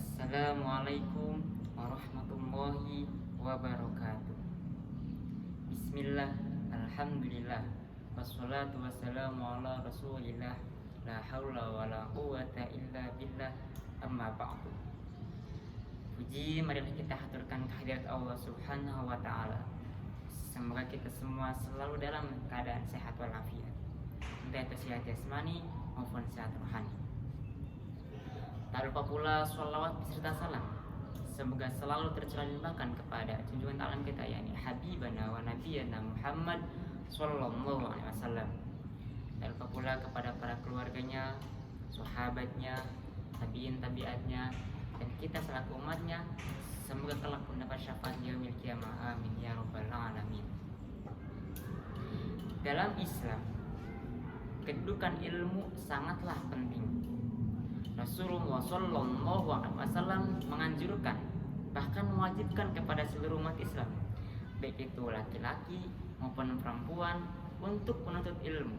Assalamualaikum warahmatullahi wabarakatuh. Bismillah, alhamdulillah, wassalatu wassalamu ala rasulillah, la hawla wa la quwata illa billah, amma ba'du. Puji marilah kita haturkan kehadirat Allah subhanahu wa ta'ala. Semoga kita semua selalu dalam keadaan sehat walafiat, entah itu sehat jasmani maupun sehat rohani. Tak lupa pula sholawat beserta salam semoga selalu tercurahkan kepada junjungan alam kita, yakni Habibana wa Nabiyana Muhammad Sallallahu Alaihi Wasallam. Tak lupa pula kepada para keluarganya, sahabatnya, tabiin tabiatnya, dan kita selaku umatnya, semoga kelak mendapat syafaat yaumil qiyamah. Amin ya rabbal alamin. Dalam Islam, kedudukan ilmu sangatlah penting. Rasulullah Shallallahu Alaihi Wasallam menganjurkan, bahkan mewajibkan kepada seluruh umat Islam, baik itu laki-laki maupun perempuan, untuk menuntut ilmu.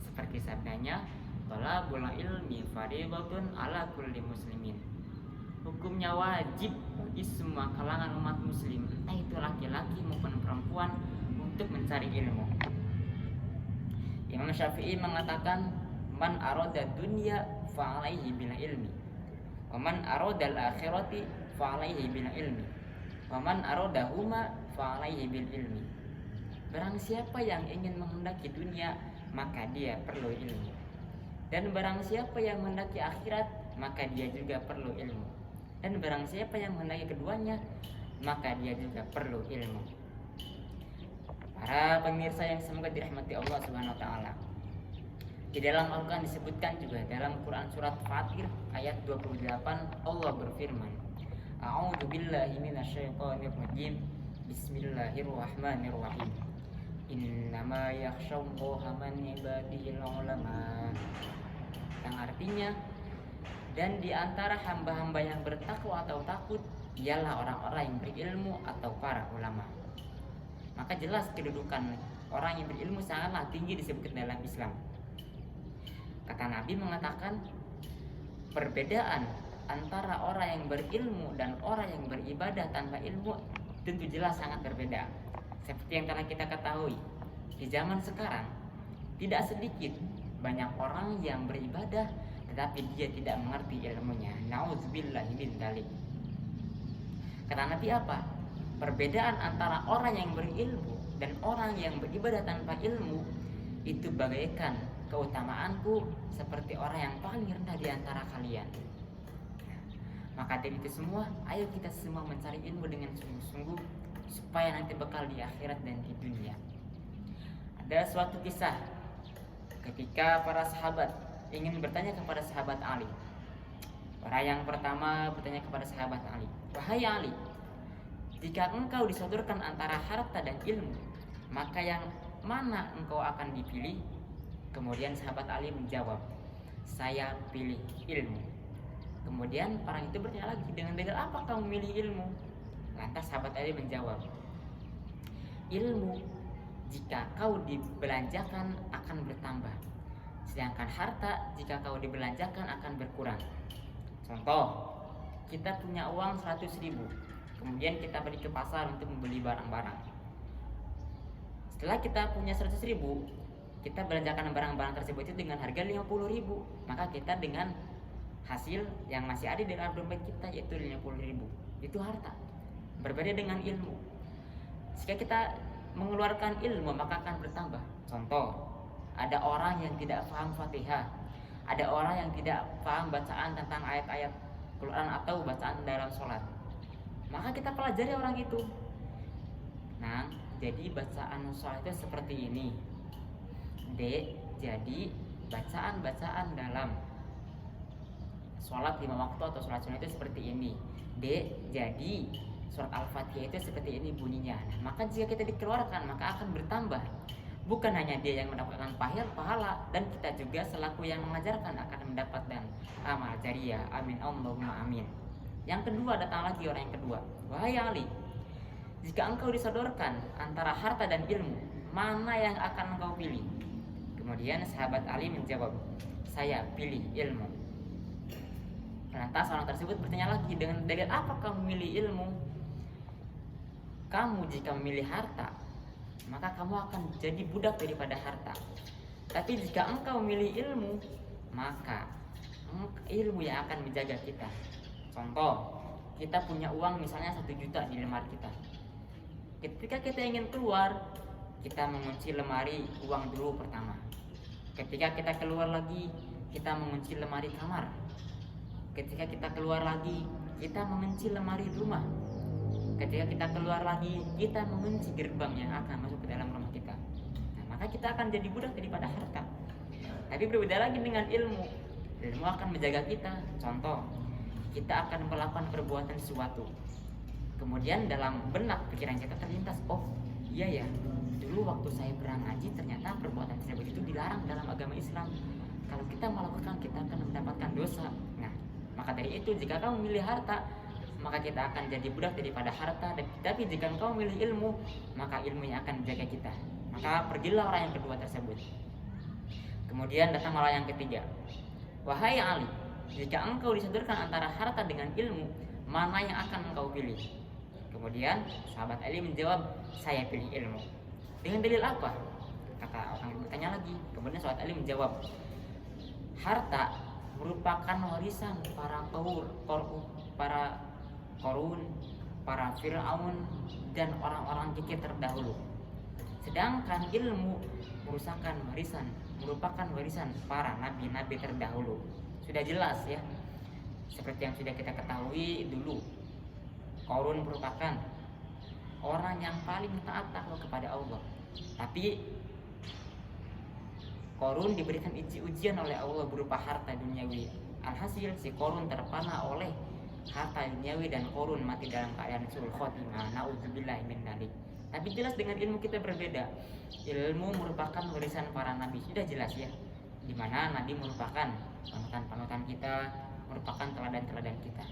Seperti sabdanya, "Thalabul ilmi fardhatun ala kulli muslimin." Hukumnya wajib bagi semua kalangan umat muslim, entah itu laki-laki maupun perempuan, untuk mencari ilmu. Imam Syafi'i mengatakan, "Man arada dunya fa'alaihi bil ilmi, wa man arada al-akhirati fa'alaihi bil ilmi, wa man aradahuma fa'alaihi bil ilmi." Barang siapa yang ingin menghendaki dunia, maka dia perlu ilmu. Dan barang siapa yang menghendaki akhirat, maka dia juga perlu ilmu. Dan barang siapa yang menghendaki keduanya, maka dia juga perlu ilmu. Para pemirsa yang semoga dirahmati Allah Subhanahu wa taala, di dalam Al-Quran disebutkan juga dalam Quran surat Fatir ayat 28, Allah berfirman, "A'udzu billahi minasyaitonir rajim. Bismillahirrahmanirrahim. Innama yakhsyallaha min ibadihil ulama." Yang artinya, dan di antara hamba-hamba yang bertakwa atau takut ialah orang-orang yang berilmu atau para ulama. Maka jelas kedudukan orang yang berilmu sangatlah tinggi disebutkan dalam Islam. Kata Nabi mengatakan, perbedaan antara orang yang berilmu dan orang yang beribadah tanpa ilmu tentu jelas sangat berbeda. Seperti yang telah kita ketahui, di zaman sekarang tidak sedikit banyak orang yang beribadah tetapi dia tidak mengerti ilmunya. Nauzubillahi min dzalik. Kata Nabi apa? Perbedaan antara orang yang berilmu dan orang yang beribadah tanpa ilmu itu bagaikan keutamaanku seperti orang yang paling rendah di antara kalian. Maka dari itu semua, ayo kita semua mencari ilmu dengan sungguh-sungguh supaya nanti bekal di akhirat dan di dunia. Ada suatu kisah ketika para sahabat ingin bertanya kepada sahabat Ali. Orang yang pertama bertanya kepada sahabat Ali, "Wahai Ali, jika engkau disodorkan antara harta dan ilmu, maka yang mana engkau akan dipilih?" Kemudian sahabat Ali menjawab, "Saya pilih ilmu." Kemudian orang itu bertanya lagi, "Dengan dalil apa kamu memilih ilmu?" Lantas sahabat Ali menjawab, "Ilmu jika kau dibelanjakan akan bertambah, sedangkan harta jika kau dibelanjakan akan berkurang." Contoh, kita punya uang 100.000, kemudian kita pergi ke pasar untuk membeli barang-barang. Setelah kita punya 100.000, kita belanjakan barang-barang tersebut itu dengan harga 50.000, maka kita dengan hasil yang masih ada di dalam dompet kita yaitu 50.000, itu harta. Berbeda dengan ilmu, jika kita mengeluarkan ilmu maka akan bertambah. Contoh, ada orang yang tidak paham Fatihah, ada orang yang tidak paham bacaan tentang ayat-ayat Quran atau bacaan dalam sholat, maka kita pelajari orang itu. Nah, jadi bacaan sholat itu seperti ini. D, jadi bacaan-bacaan dalam sholat 5 waktu atau sholat sunnah itu seperti ini. D, jadi surat Al-Fatihah itu seperti ini bunyinya. Nah, maka jika kita dikeluarkan maka akan bertambah. Bukan hanya dia yang mendapatkan pahala, dan kita juga selaku yang mengajarkan akan mendapatkan amal jariah. Amin Allahumma amin. Yang kedua, datang lagi orang yang kedua. "Wahai Ali, jika engkau disodorkan antara harta dan ilmu, mana yang akan engkau pilih?" Kemudian sahabat Ali menjawab, "Saya pilih ilmu." Lantas orang tersebut bertanya lagi, dengan dalil apa kamu memilih ilmu? Kamu jika memilih harta, maka kamu akan jadi budak daripada harta. Tapi jika engkau memilih ilmu, maka ilmu yang akan menjaga kita. Contoh, kita punya uang misalnya 1 juta di lemari kita. Ketika kita ingin keluar, kita mengunci lemari uang dulu pertama. Ketika kita keluar lagi, kita mengunci lemari kamar. Ketika kita keluar lagi, kita mengunci lemari rumah. Ketika kita keluar lagi, kita mengunci gerbang yang akan masuk ke dalam rumah kita. Nah, maka kita akan jadi budak daripada harta. Tapi berbeda lagi dengan ilmu. Ilmu akan menjaga kita. Contoh, kita akan melakukan perbuatan sesuatu. Kemudian dalam benak pikiran kita terlintas, oh iya ya, dulu waktu saya pernah ngaji ternyata perbuatan tersebut itu dilarang dalam agama Islam. Kalau kita melakukan, kita akan mendapatkan dosa. Nah, maka dari itu jika kamu memilih harta, maka kita akan jadi budak daripada harta. Tapi jika engkau memilih ilmu, maka ilmunya akan menjaga kita. Maka pergilah orang yang kedua tersebut. Kemudian datang orang yang ketiga. Wahai Ali, jika engkau disodorkan antara harta dengan ilmu, mana yang akan engkau pilih? Kemudian sahabat Ali menjawab, saya pilih ilmu. Dengan dalil apa? Kata orang yang bertanya lagi. Kemudian sahabat Ali menjawab, harta merupakan warisan para Qarun, para Fir'aun, dan orang-orang kikir terdahulu. Sedangkan ilmu merupakan warisan para nabi-nabi terdahulu. Sudah jelas ya. Seperti yang sudah kita ketahui dulu, Qarun merupakan orang yang paling taat takwa kepada Allah. Tapi Qarun diberikan ujian oleh Allah berupa harta duniawi. Alhasil si Qarun terpana oleh harta duniawi dan Qarun mati dalam keadaan suul khotimah. Nauzubillahi min dzalik. Tapi jelas dengan ilmu kita berbeda. Ilmu merupakan warisan para nabi. Sudah jelas ya. Di mana nabi merupakan panutan kita, merupakan teladan-teladan kita.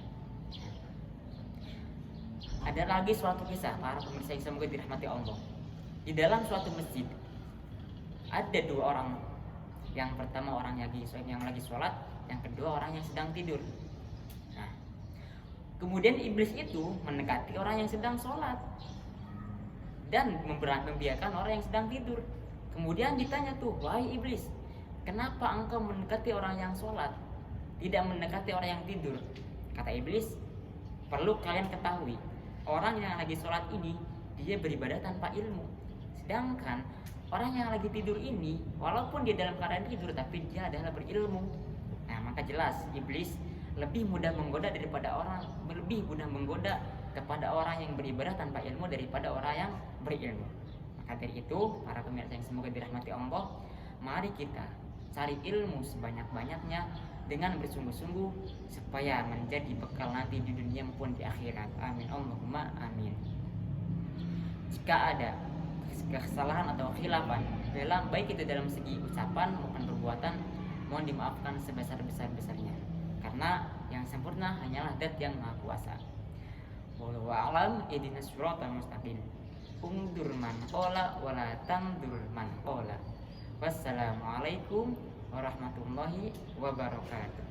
Ada lagi suatu kisah para pemirsa yang semoga dirahmati Allah. Di dalam suatu masjid ada 2 orang. Yang pertama orang yang lagi sholat, yang kedua orang yang sedang tidur. Nah, kemudian iblis itu mendekati orang yang sedang sholat dan membiarkan orang yang sedang tidur. Kemudian ditanya tuh, wahai iblis, kenapa engkau mendekati orang yang sholat, tidak mendekati orang yang tidur? Kata iblis, perlu kalian ketahui, orang yang lagi sholat ini dia beribadah tanpa ilmu. Sedangkan orang yang lagi tidur ini, walaupun dia dalam keadaan tidur, tapi dia adalah berilmu. Nah, maka jelas iblis lebih mudah menggoda kepada orang yang beribadah tanpa ilmu daripada orang yang berilmu. Maka dari itu, para pemirsa yang semoga dirahmati Allah, mari kita cari ilmu sebanyak-banyaknya dengan bersungguh-sungguh supaya menjadi bekal nanti di dunia maupun di akhirat. Amin Allahumma amin. Jika ada kesalahan atau khilafan dalam baik itu dalam segi ucapan maupun perbuatan, mohon dimaafkan sebesar-besarnya, karena yang sempurna hanyalah Zat yang Maha Kuasa. Wallahu a'lam. Ihdinas siratal mustaqim. Undur man qala wa la tandur man qala. Wassalamualaikum warahmatullahi wabarakatuh.